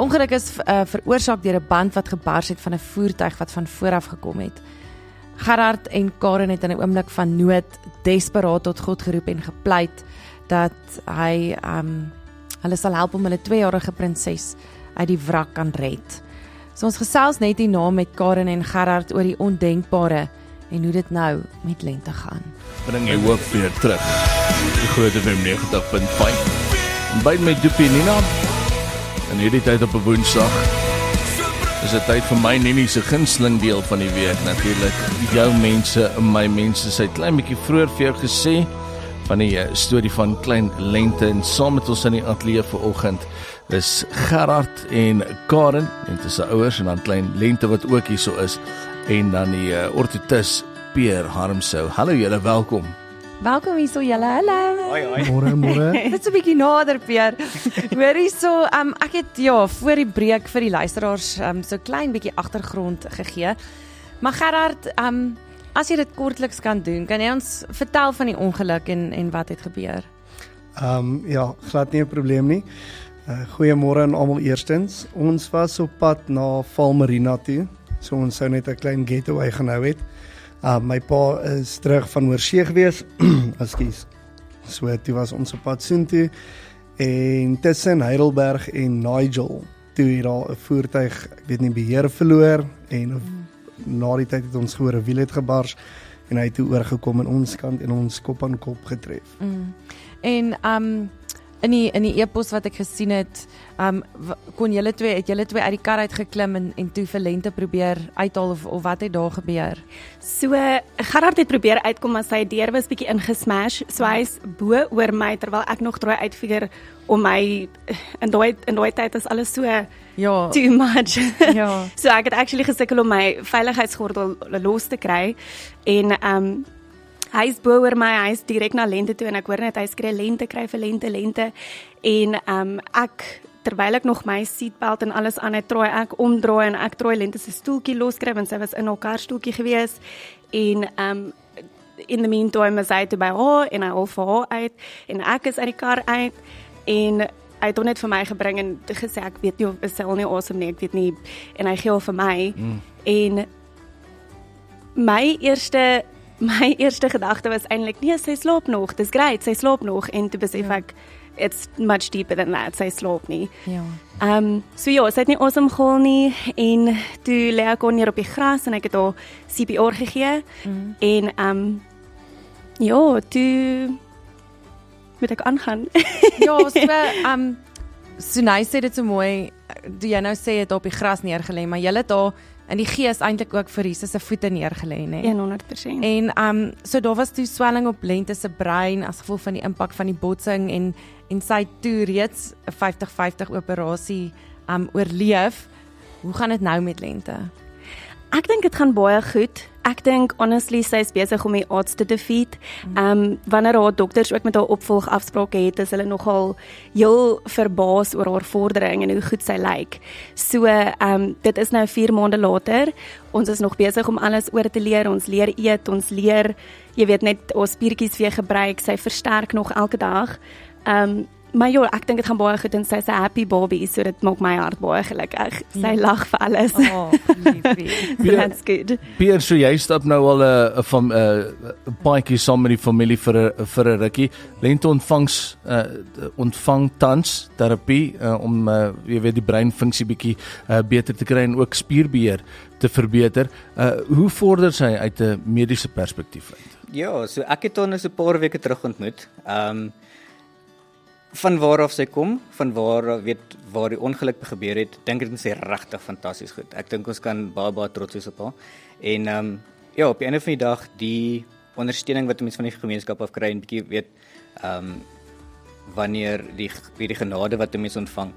ongeluk is veroorsaak deur 'n band wat gebars het van 'n voertuig wat van vooraf gekom het. Gerard en Karen het in 'n oomblik van nood desperaat tot God geroep en gepleit dat hy hulle sal help om hulle 2-jarige prinses uit die wrak kan red. So ons gesels net hierna met Karen en Gerard oor die ondenkbare en hoe dit nou met Lente gaan. Bring jy hoop weer terug. Die Groot FM 90.5. En by my Doopie Nina. En hierdie tyd op 'n Woensdag is dit tyd vir my Nini se gunsteling deel van die week natuurlik. Jou mense, my mense, sy het klein bietjie vroeër vir jou gesê van die storie van klein Lente en saam met ons in die ateljee vanoggend is Gerard en Karen, Lente se ouers en dan klein Lente wat ook hierso is en dan die orthotis Pierre Harmsou. Hallo julle, welkom. Welkom hierso julle, hallo. Hoi. Môre. Dit is 'n bietjie nader, Pierre. Hoor hierso, ek het voor die breek vir die luisteraars so klein bietjie agtergrond gegee. Maar Gerard, as jy dit kortliks kan doen, kan jy ons vertel van die ongeluk en wat het gebeur? Ja, glad nie 'n probleem nie. Goeiemôre aan almal eerstens. Ons was op pad na Val Marina toe. So ons sou net 'n klein getaway gehou het. My pa is terug van oorsee gewees. Ekskuus. So toe was ons op pad soontoe en tussen Heidelberg en Nigel toe het daar 'n voertuig, ek weet nie, beheer verloor en na die tyd het ons gehoor 'n wiel het gebars en hy het toe oorgekom in ons kant en ons kop aan kop getref. En in die e-pos wat ek gesien het, kon julle twee uit die kar uitgeklim en toe vir Lente probeer uithaal of wat het daar gebeur? So, Gerard het probeer uitkom, maar sy deur was bietjie ingesmash, so hy's bo oor my, terwyl ek nog draai uitfigure om my, in daai tyd is alles so too much. Ja. So ek het actually gesukkel om my veiligheidsgordel los te kry, en hy is bo oor my, hy is direk na Lente toe, en ek hoor net, hy skree Lente, kry vir Lente, en ek, terwyl ek nog my seatbelt en alles aan het, omdraai en ek draai Lente se stoeltjie loskry, want sy was in haar karstoeltjie gewees, en in the meantime is hy toe by haar, en hy haal vir haar uit, en ek is uit die kar uit, en hy het hom net vir my gebring, en gesê, ek weet nie, of is sy al nie awesome nie, ek weet nie, en hy gee haar vir my, en my eerste gedagte was eintlik, nee, sy slaap nog, dis great, sy slaap nog, en toe besef ek, it's much deeper than that, sy slaap nie. Ja. So ja, sy het nie awesome gehaal nie, en toe lê ek neer op die gras, en ek het haar CPR gegee, en ja, toe moet ek aangaan. Ja, so hy sê dit so mooi, toe jy nou sê het op die gras neergelê, maar jy het daar in die gees eintlik ook vir Jesus se voete neergelê, né? 100%. En so daar was toe swelling op Lente se brein as gevolg van die impak van die botsing en sy het toe reeds 'n 50-50 operasie oorleef. Hoe gaan dit nou met Lente? Ek dink dit gaan baie goed. Ek dink honestly sy is besig om die odds te defeat. Wanneer haar dokters ook met haar opvolgafsprake het, is hulle nogal heel verbaas oor haar vordering en hoe goed sy lyk. So dit is nou 4 maande later. Ons is nog besig om alles oor te leer. Ons leer eet, ons leer, jy weet, net ons spiertjies weer gebruik. Sy versterk nog elke dag. Maar ja, ek dink dit gaan baie goed en sy's 'n happy baby, so dit maak my hart baie gelukkig. Sy lag vir alles. Oh, liefie. So that's good. Pierre, so jy stap nou al 'n paadjie saam met die familie vir 'n rukkie. Lente ontvang tans terapie om jy weet die breinfunksie bietjie beter te kry en ook spierbeheer te verbeter. Hoe vorder sy uit 'n mediese perspektief uit? Ja, so ek het haar nou so 'n paar weke terug ontmoet. Van waar af sy kom, van waar die ongeluk gebeur het, dink ek sy regtig fantasties goed. Ek dink ons kan baie trots wees op haar. En ja, op die einde van die dag, die ondersteuning wat 'n mens van die gemeenskap af kry en bietjie weet wanneer die genade wat 'n mens ontvang,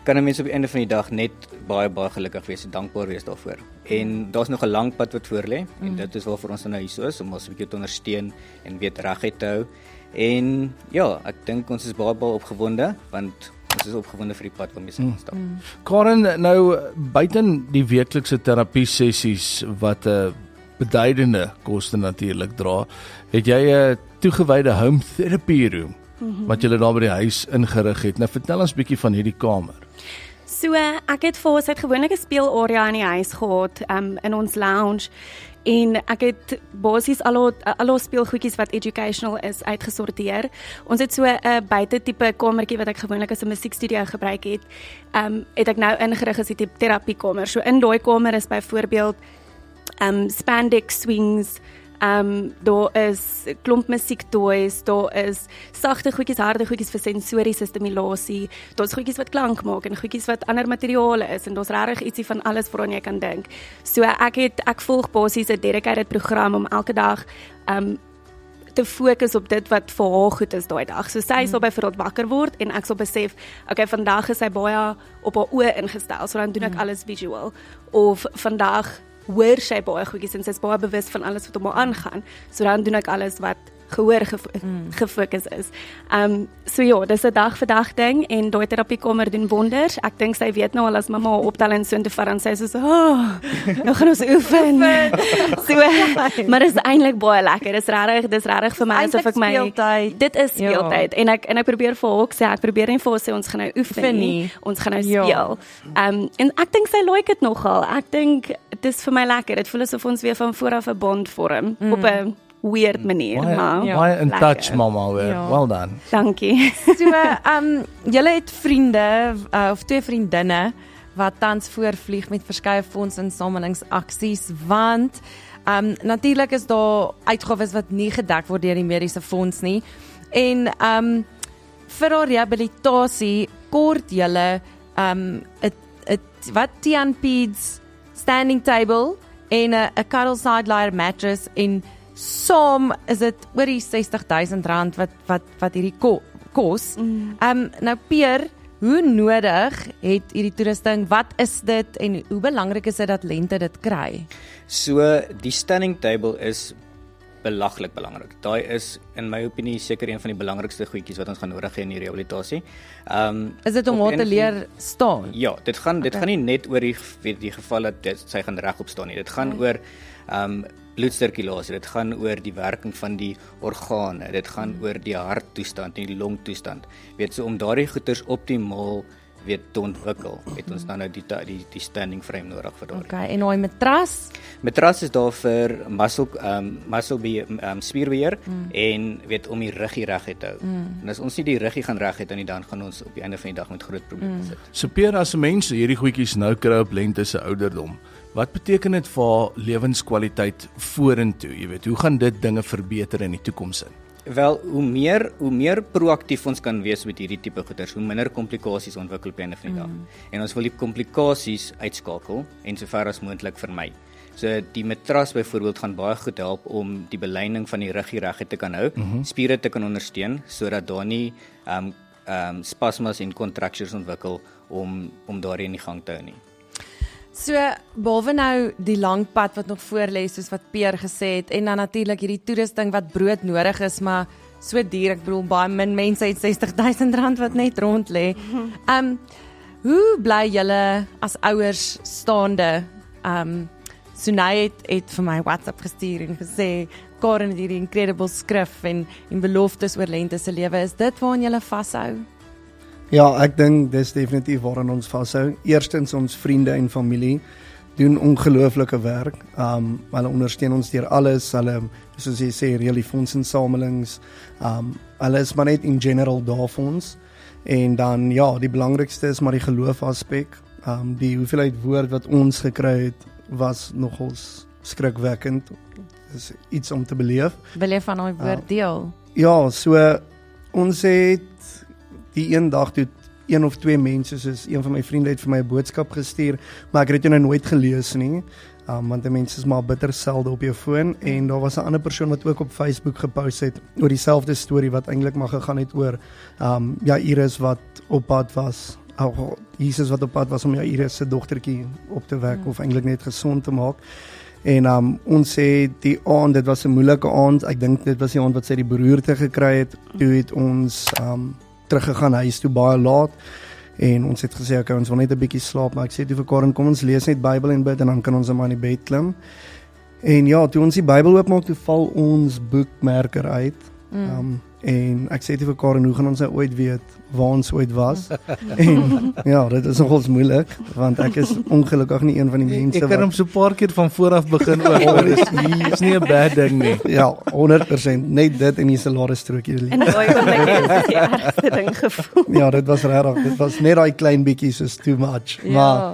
kan 'n mens op die einde van die dag net baie gelukkig wees en dankbaar wees daarvoor. En daar's nog 'n lang pad wat voor lê en dit is waarvoor ons nou hier is, om ons 'n bietjie te ondersteun en weet reguit te hou. En ja, ek dink ons is baie opgewonde, want ons is opgewonde vir die pad waarmee ons stap. Karen, nou buiten die weeklikse terapie sessies wat 'n beduidende koste natuurlik dra, het jy 'n toegewyde home therapy room wat jy daar by die huis ingerig het. Nou vertel ons 'n bietjie van hierdie kamer. So ek het vir ons het gewoonlik 'n speelarea in die huis gehad, in ons lounge. En ek het basies al ons speelgoedjies wat educational is uitgesorteer. Ons het so 'n buite tipe kamertjie wat ek gewoonlik as 'n musiekstudio gebruik het. Het ek nou ingerig as die tipe terapiekamer. So in daai kamer is byvoorbeeld spandex swings, daar is klomp musiektoys, daar is sagte goedjies, harde goedjies vir sensoriese stimulasie, daar's goedjies wat klank maak en goedjies wat ander materiale is en daar's regtig ietsie van alles waaraan jy kan dink. So ek volg basies 'n dedicated program om elke dag te fokus op dit wat vir haar goed is daai dag. So sy sal byvoorbeeld wakker word en ek sal besef, okay, vandag is sy baie op haar oë ingestel, so dan doen ek alles visual. Of vandag hoor sy baie goedjies en sy is baie bewus van alles wat om haar aangaan. So dan doen ek alles wat gehoor gefokus is. So ja, dis 'n dag vir dag ding en daai terapiekamer doen wonders. Ek dink sy weet nou al as mamma optel en so intoe vat en sy sê so, nou gaan ons oefen. So, maar dit is eintlik baie lekker. Dis regtig vir my asof ek my speeltyd. Dit is speeltyd en ek probeer vir haar sê, ek probeer nie vir haar sê ons gaan nou oefen nie, ons gaan nou speel. En ek dink sy like dit nogal. Ek dink dit is vir my lekker. Dit voel asof ons weer van voor af 'n bond vorm op 'n weird manier, maar baie in touch, mama, well done. Dankie. So, julle het vriende of twee vriendinne wat tans voorvlieg met verskeie fondsinsamelingsaksies, want natuurlik is daar uitgawes wat nie gedek word deur die mediese fonds nie. En vir haar rehabilitasie kort julle wat Tian Peds standing table en 'n cuddle side lier mattress en saam is dit oor die R60,000 wat hierdie kos. Nou Peer, hoe nodig het hierdie toerusting? Wat is dit en hoe belangrik is dit dat lente dit kry? So die standing table is belaglik belangrik. Daai is in my opinie seker een van die belangrikste goedjies wat ons gaan nodig hê in die rehabilitasie. Is dit om haar te leer staan? Ja, dit gaan nie net oor die geval dat sy gaan regop staan nie. Dit gaan oor bloedsirkulasie, dit gaan oor die werking van die organe, dit gaan oor die harttoestand en die longtoestand. So om daardie goeters optimaal te ontwikkel, het ons dan nou die standing frame nodig vir daardie. Okay, en daai matras? Matras is daar vir spierbeheer en om die ruggie reg te hou. En as ons nie die ruggie gaan reg het, dan gaan ons op die einde van die dag met groot probleme sit. So Peer, as mense hierdie goedjies nou kry op lente se ouderdom, wat beteken dit vir lewenskwaliteit vorentoe? Jy weet, hoe gaan dit dinge verbeter in die toekoms in? Wel, hoe meer proaktief ons kan wees met hierdie tipe goeders, hoe minder komplikasies ontwikkel op die einde van die dag. En ons wil die komplikasies uitskakel en sover as moontlik vermy. So die matras byvoorbeeld gaan baie goed help om die beleining van die ruggie reg te kan hou, spiere te kan ondersteun sodat daar nie spasmas en contractures ontwikkel om daardie in die gang te hou nie. So, behalwe nou die lang pad wat nog voor lê, soos wat Peer gesê het, en dan natuurlik hierdie toerusting wat brood nodig is, maar so duur, ek bedoel, baie min mense het R60,000 wat net rond lê. Hoe bly julle as ouers staande? Sunay het vir my WhatsApp gestuur en gesê, Karen het hierdie incredible skrif en beloftes oor lente se lewe, is dit waaraan julle vashou? Ja, ek dink dis definitief waaraan ons vashou. Eerstens ons vriende en familie doen ongelooflike werk. Hulle ondersteun ons deur alles. Hulle, soos jy sê, really fondsinsamelings. Hulle is maar net in general daar vir ons. En dan ja, die belangrikste is maar die geloof aspek. Die hoeveelheid woord wat ons gekry het was nogals skrikwekkend. Dis iets om te beleef. Beleef van daai woord deel. Ja, so ons het die een dag toe een of twee mense, soos een van my vriende het vir my 'n boodskap gestuur, maar ek het dit nou nooit gelees nie, want die mense is maar bitter selde op jou foon, en daar was 'n ander persoon wat ook op Facebook gepost het oor dieselfde storie wat eintlik maar gegaan het oor Iris wat op pad was, Jesus wat op pad was om Iris se dogtertjie op te wek of eintlik net gesond te maak. En ons sê die aand, dit was 'n moeilike aand, ek dink dit was die aand wat sy die beroerte gekry het, toe het ons teruggegaan huis toe baie laat, en ons het gesê, okay, ons wil net 'n bietjie slaap, maar ek sê toe vir Karen, kom ons lees net Bybel en bid, en dan kan ons maar in die bed klim. En ja, toe ons die Bybel oopmaak, toe val ons boekmerker uit, En ek sê toe vir Karen, hoe gaan ons nou ooit weet waar ons ooit was? En ja, dit is nogals moeilik, want ek is ongelukkig nie een van die mense Ek kan hom so 'n paar keer van voor af begin ook. Dit is nie 'n bad ding nie. Ja, 100%, net dit en die salarisstrokie. En daai oomblik het die ergste ding gevoel. Ja, dit was regtig, dit was net daai klein bietjie soos too much. Ja. Maar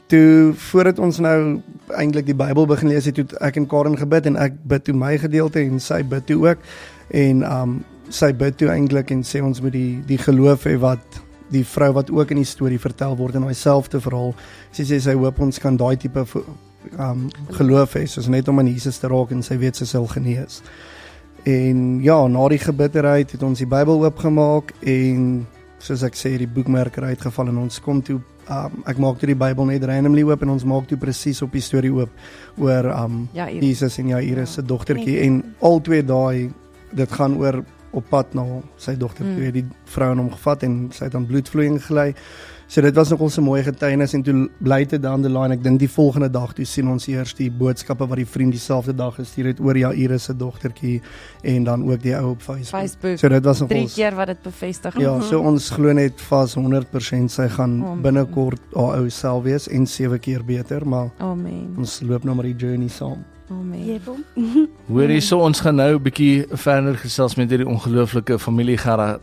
toe voordat ons nou eintlik die Bybel begin lees het, toe ek en Karen gebid en ek bid toe my gedeelte en sy bid toe ook. En sy bid toe eintlik en sê ons moet die geloof hê wat die vrou wat ook in die storie vertel word in daai selfde verhaal. Sy sê sy hoop ons kan daai tipe geloof hê, soos net om aan Jesus te raak en sy weet sy sal genees. En ja, na die gebidderheid het ons die Bybel oopgemaak en soos ek sê, die boekmerker uitgeval en ons kom toe, ek maak toe die Bybel net randomly oop en ons maak toe presies op die storie oop oor Jesus en Jairus se dogtertjie en al twee daai, dit gaan oor op pad na sy dogter toe, die vrou in hom gevat en sy het aan bloedvloeiing gely. So dit was nogal so 'n mooi getuienis en toe bly dit down the line. Ek dink die volgende dag toe sien ons eers die boodskappe wat die vriend dieselfde dag gestuur het oor Jairus se dogtertjie en dan ook die ou op Facebook. So dit was nogal 3 keer wat dit bevestig. Ja, so ons glo net vas 100% sy gaan binnekort haar ou self wees en 7 keer beter, maar Amen. ons loop nou maar die journey saam. Amen. Hoor hierso, ons gaan nou 'n bietjie verder gesels met hierdie ongelooflike familie Gerard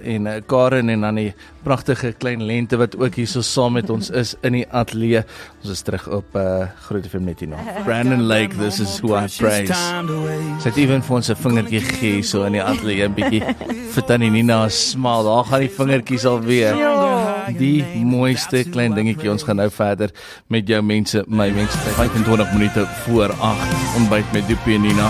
en Karen en dan die pragtige klein Lente wat ook hierso saam met ons is in die ateljee. Ons is terug op Groot FM net hier nog. Brandon Lake, this is who I praise. Sy het even vir ons 'n vingertjie gegee so in die ateljee 'n bietjie vir Tannie Nina 'n smaal. Daar gaan die vingertjies alweer. Die mooiste klein dingetjie. Ons gaan nou verder met jou mense, my mense. 25 minute voor 8. Ontbyt met Dupie en Nina.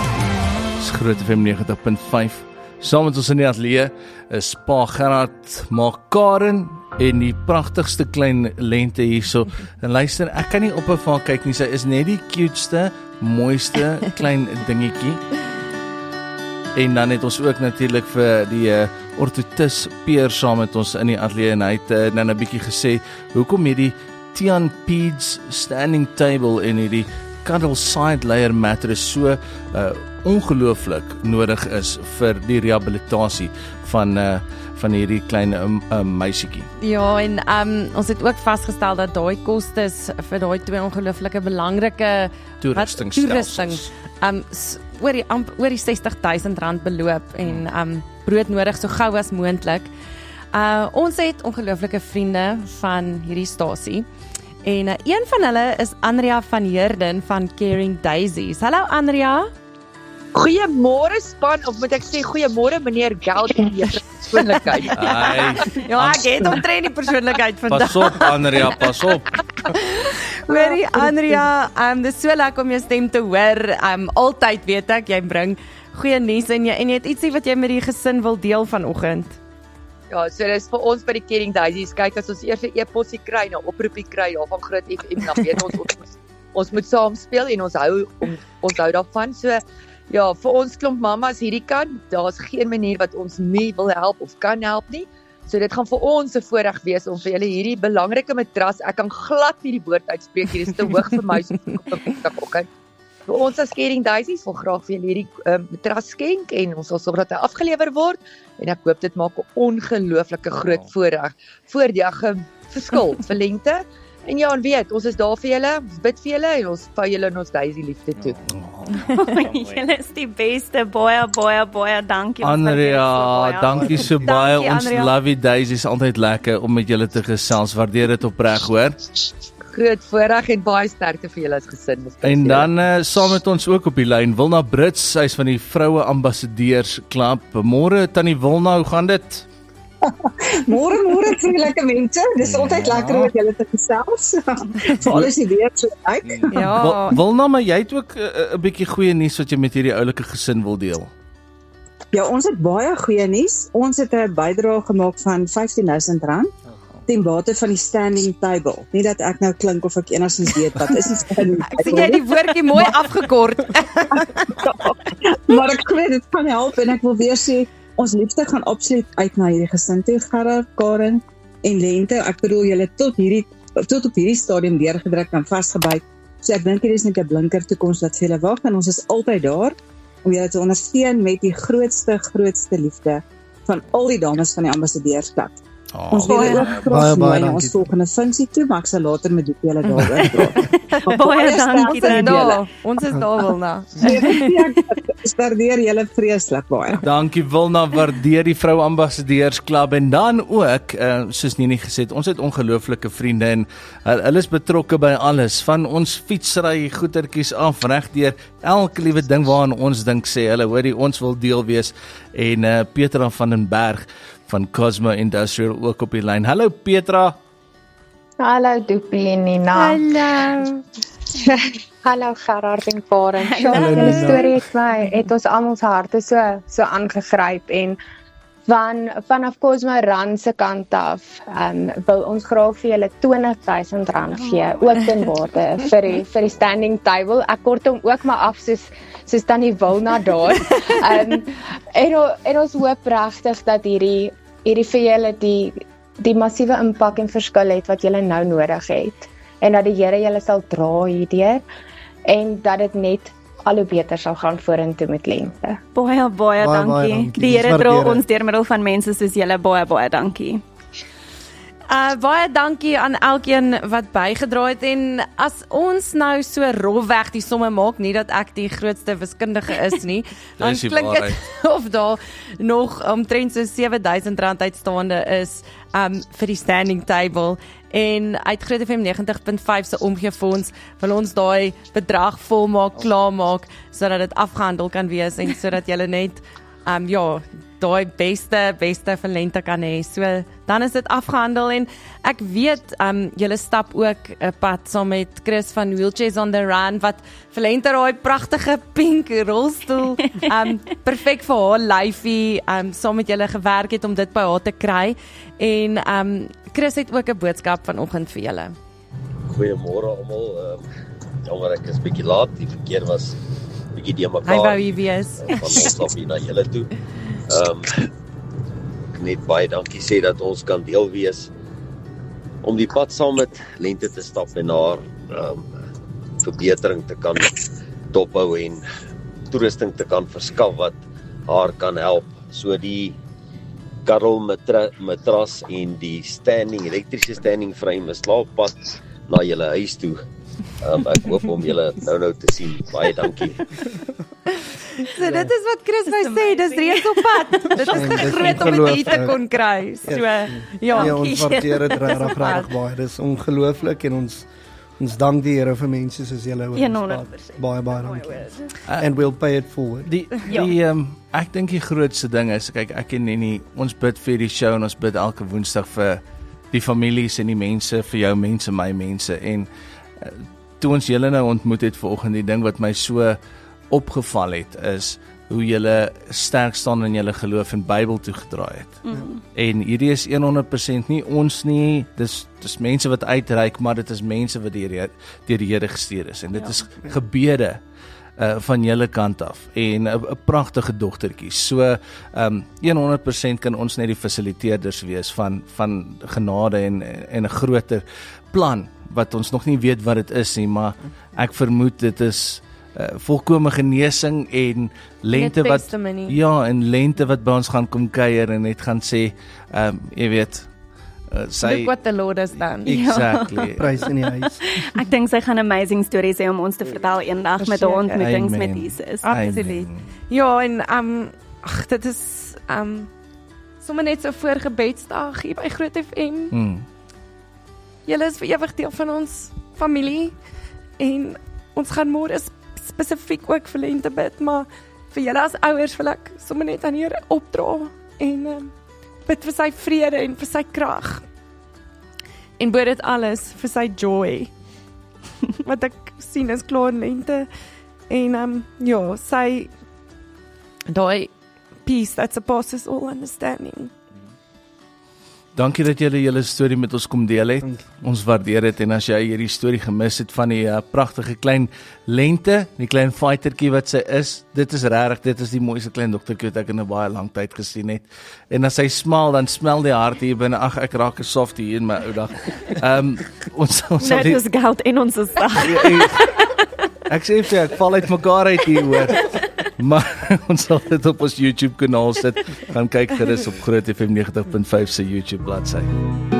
Dis Groot FM 90.5. Saam met ons in die ateljee is Pa Gerard, Ma Karen en die pragtigste klein Lente hierso. En luister, ek kan nie ophou van kyk nie. Sy is net die cuteste, mooiste klein dingetjie. En dan het ons ook natuurlik vir die orthotis Peer saam met ons in die ateljee en hy het nou 'n bietjie gesê hoekom hierdie Tian Peds standing table en hierdie cuddle side layer mattress so ongelooflik nodig is vir die rehabilitasie van hierdie klein meisietjie. Ja, en ons het ook vasgestel dat daai kostes vir daai twee ongelooflike belangrike toerusting oor die R60,000 beloop en broodnodig so gou as moontlik. Ons het ongelooflike vriende van hierdie stasie. En een van hulle is Andrea van Heerden van Caring Daisies. Hallo Andrea. Goeiemôre span, of moet ek sê goeiemôre meneer Geld en die persoonlikheid. Ja, ek het omtrent die persoonlikheid vandag. Pas op Andrea, pas op. Hoorie Andrea, dis so lekker om jou stem te hoor. Altyd weet ek jy bring goeie nuus en jy het ietsie wat jy met die gesin wil deel vanoggend. Ja, so dis vir ons by die Caring Daisies. Kyk, as ons eers 'n e-posie kry, 'n oproepie kry van Groot FM, dan weet ons moet saam speel en ons hou daarvan. So ja, vir ons klomp mamas hierdie kant, daar's geen manier wat ons nie wil help of kan help nie. So dit gaan vir ons 'n voorreg wees om vir julle hierdie belangrike matras, ek kan glad nie die woord uitspreek hier, dis te hoog vir my so op. Vir ons as Caring Daisies wil graag vir julle hierdie matras skenk en ons sal sorg dat hy afgelewer word en ek hoop dit maak 'n ongelooflike groot voorreg voor die verskil vir Lente. En ja, en weet, ons is daar vir julle, ons bid vir julle en ons vou julle in ons Daisy liefde toe. Julle is die beste, baie dankie. Andrea, dankie so baie. Ons Andrea. love die Daisies, altyd lekker om met julle te gesels. Waardeer dit opreg, hoor. Groot voorreg en baie sterkte vir julle as gesin. En dan saam met ons ook op die lyn Wilna Brits, sy is van die Vroue Ambassadeurs Klub. Môre Tannie Wilna, hoe gaan dit? Môre vriendelike mense. Dis altyd lekker om met julle te gesels. Veral as die weer so lyk. Ja. Wilna, maar jy het ook 'n bietjie goeie nuus wat jy met hierdie oulike gesin wil deel. Ja, ons het baie goeie nuus. Ons het 'n bydrae gemaak van R15,000 ten bate van die standing table. Nie dat ek nou klink of ek enigstens weet wat is die standing table. Ek sien jy die woordjie mooi afgekort. Maar ek glo dit kan help en ek wil weer sê ons liefde gaan absoluut uit na hierdie gesin toe, Gerard, Karen en Lente. Ek bedoel julle tot op hierdie stadium deurgedruk en vasgebyt. So ek dink hier is net 'n blinker toekoms wat vir julle wag en ons is altyd daar. om julle te ondersteun met die grootste liefde van al die dames van die ambassadeursklub. Ons wil julle ook graag nooi na ons volgende funksie toe, maar ek sal later met Doopie julle daaroor praat. Baie dankie. Ons is daar Wilna. Ek waardeer julle vreeslik baie. Dankie Wilna, waardeer die vrou ambassadeursklub en dan ook, soos Nini gesê het, ons het ongelooflike vriende en hulle is betrokke by alles, van ons fietsry goedertjies af, regdeur elke liewe ding waaraan ons dink sê hulle, hoorie, ons wil deel wees en Petra van den Berg van Cosmo Industrial ook op die lyn. Hallo Petra. Hallo Doopie en Nina. Hallo. Hallo Gerard en Karen. Julle storie het ons almal se harte so aangegryp en vanaf Cosmo Run se kant af wil ons graag vir julle R20,000 gee, ook ten waarde vir die standing table. Ek kort hom ook maar af soos Tannie Wilna daar. En ons hoop regtig dat hierdie vir julle die massiewe impak en verskil het wat julle nou nodig het. En dat die Here julle sal dra hierdeur en dat dit net al hoe beter sal gaan vorentoe met lente. Baie dankie. Die Here dra ons deur middel van mense soos julle, baie dankie. Baie dankie aan elkeen wat bygedra het en as ons nou so rofweg die somme maak, nie dat ek die grootste wiskundige is nie, dan klink dit of daar nog omtrent so R7,000 uitstaande is vir die standing table en uit Groot FM 90.5 se omgeefonds wil ons daai bedrag volmaak, klaarmaak sodat dit afgehandel kan wees en sodat julle net daai beste vir lente kan hê. So dan is dit afgehandel en ek weet julle stap ook 'n pad saam met Chris van Wheelchairs on the Run wat vir lente daai pragtige pink rolstoel perfek vir haar lyfie saam met julle gewerk het om dit by haar te kry en Chris het ook 'n boodskap vanoggend vir julle. Goeiemôre almal. Jammer ek is bietjie laat, die verkeer was bietjie de mekaar. Hy wou hier wees. Van ons af hier na julle toe. Net baie dankie sê dat ons kan deel wees om die pad saam met Lente te stap en haar verbetering te kan dophou en toerusting te kan verskaf wat haar kan help. So die Karel matras en die elektriese standing frame is klaar op pad na julle huis toe. Ek hoop om julle nou te sien. Baie dankie. So dit is wat Chris wou sê, dis reeds op pad. Dit is te groot om dit hier te kon kry. So ja, ons waardeer dit regtig baie. Dis ongelooflik en ons dank die Here vir mense soos julle. 100%. Baie dankie. And we'll pay it forward. Ek dink die grootste ding is, kyk, ek en Nini, ons bid vir die show en ons bid elke Woensdag vir die families en die mense, vir jou mense, my mense en toe ons julle nou ontmoet het vanoggend, die ding wat my so opgeval het is hoe julle sterk staan in julle geloof en Bybel toegedraai het. En hierdie is 100% nie ons nie, dis mense wat uitreik, maar dit is mense wat deur die Here gestuur is en dit is gebede van julle kant af en 'n pragtige dogtertjie. So 100% kan ons net die fasiliteerders wees van genade en 'n groter plan wat ons nog nie weet wat dit is nie, maar ek vermoed dit is volkome genesing en lente wat en lente wat by ons gaan kom kuier en net gaan sê jy weet look what the Lord has done. Exactly. Prys in die huis. Ek dink sy gaan amazing stories hê om ons te vertel eendag met haar ontmoetings met Jesus. Absoluut. Ja, en dit is sommer net so voor gebedsdag hier by Groot FM. Julle is vir ewig deel van ons familie en ons gaan môre spesifiek ook vir lente bid, maar vir julle as ouers wil ek sommer net aan die Here opdra en bid vir sy vrede en vir sy krag. En bo dit alles vir sy joy. Wat ek sien is klaar lente en sy daai peace that surpasses all understanding. Dankie dat julle julle storie met ons kom deel het. Ons waardeer dit en as jy hierdie storie gemis het van die pragtige klein lente, die klein fightertjie wat sy is, dit is regtig, dit is die mooiste klein dogtertjie wat ek in 'n baie lang tyd gesien het. En as sy smaal, dan smel die hart hier binne. Ag, ek raak 'n softie hier in my ou dag. Ons sal dit is goud in ons dag. Ek sê vir ek val uit mekaar uit hier hoor. Maar ons sal dit op ons YouTube kanaal sit. Gaan kyk gerus op Groot FM 90.5 se YouTube bladsy.